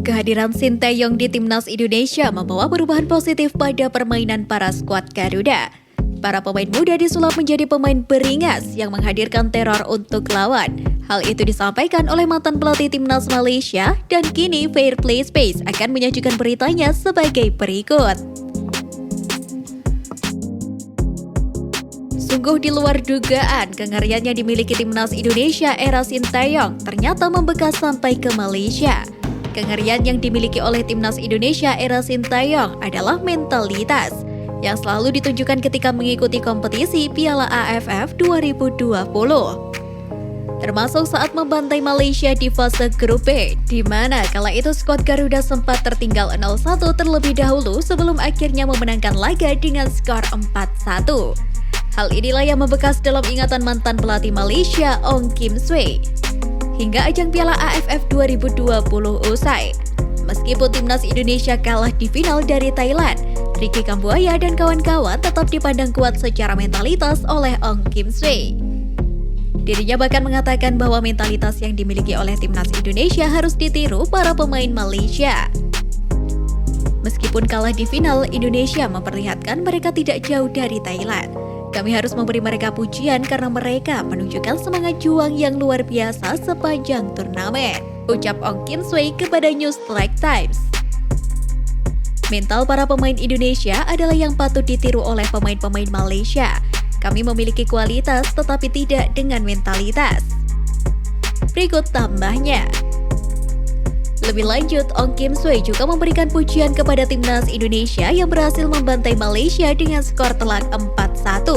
Kehadiran Sinteyong di Timnas Indonesia membawa perubahan positif pada permainan para skuad Garuda. Para pemain muda disulap menjadi pemain beringas yang menghadirkan teror untuk lawan. Hal itu disampaikan oleh mantan pelatih Timnas Malaysia dan kini Fair Play Space akan menyajikan beritanya sebagai berikut. Sungguh di luar dugaan, kengerian yang dimiliki Timnas Indonesia era Sinteyong ternyata membekas sampai ke Malaysia. Kengerian yang dimiliki oleh Timnas Indonesia era Sinteyong adalah mentalitas yang selalu ditunjukkan ketika mengikuti kompetisi Piala AFF 2020. Termasuk saat membantai Malaysia di fase grup B, di mana kala itu skuad Garuda sempat tertinggal 0-1 terlebih dahulu sebelum akhirnya memenangkan laga dengan skor 4-1. Hal inilah yang membekas dalam ingatan mantan pelatih Malaysia, Ong Kim Swee. Hingga ajang Piala AFF 2020 usai. Meskipun Timnas Indonesia kalah di final dari Thailand, Ricky Kambuaya dan kawan-kawan tetap dipandang kuat secara mentalitas oleh Ong Kim Swee. Dirinya bahkan mengatakan bahwa mentalitas yang dimiliki oleh Timnas Indonesia harus ditiru para pemain Malaysia. Meskipun kalah di final, Indonesia memperlihatkan mereka tidak jauh dari Thailand. Kami harus memberi mereka pujian karena mereka menunjukkan semangat juang yang luar biasa sepanjang turnamen, ucap Ong Kim Swee kepada News Strike Times. Mental para pemain Indonesia adalah yang patut ditiru oleh pemain-pemain Malaysia. Kami memiliki kualitas tetapi tidak dengan mentalitas. Berikut tambahnya. Lebih lanjut, Ong Kim Swee juga memberikan pujian kepada Timnas Indonesia yang berhasil membantai Malaysia dengan skor telak 4-1.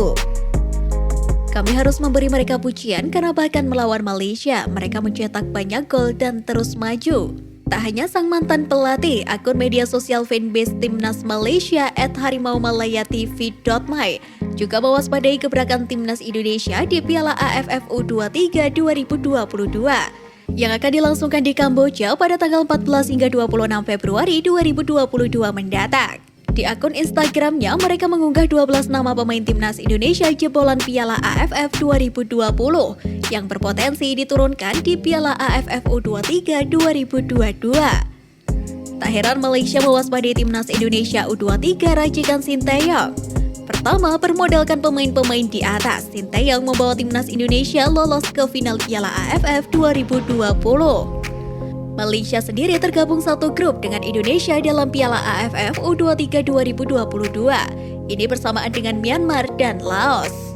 Kami harus memberi mereka pujian karena bahkan melawan Malaysia, mereka mencetak banyak gol dan terus maju. Tak hanya sang mantan pelatih, akun media sosial fanbase Timnas Malaysia @harimaumalayatv.my juga mewaspadai gebrakan Timnas Indonesia di Piala AFF U23 2022 yang akan dilangsungkan di Kamboja pada tanggal 14 hingga 26 Februari 2022 mendatang. Di akun Instagramnya, mereka mengunggah 12 nama pemain Timnas Indonesia jebolan Piala AFF 2020 yang berpotensi diturunkan di Piala AFF U23 2022. Tak heran Malaysia mewaspadai Timnas Indonesia U23 racikan Sinteyong. Pertama, bermodalkan pemain-pemain di atas, Sinteyong membawa Timnas Indonesia lolos ke final Piala AFF 2020. Malaysia sendiri tergabung satu grup dengan Indonesia dalam Piala AFF U23 2022. Ini bersamaan dengan Myanmar dan Laos.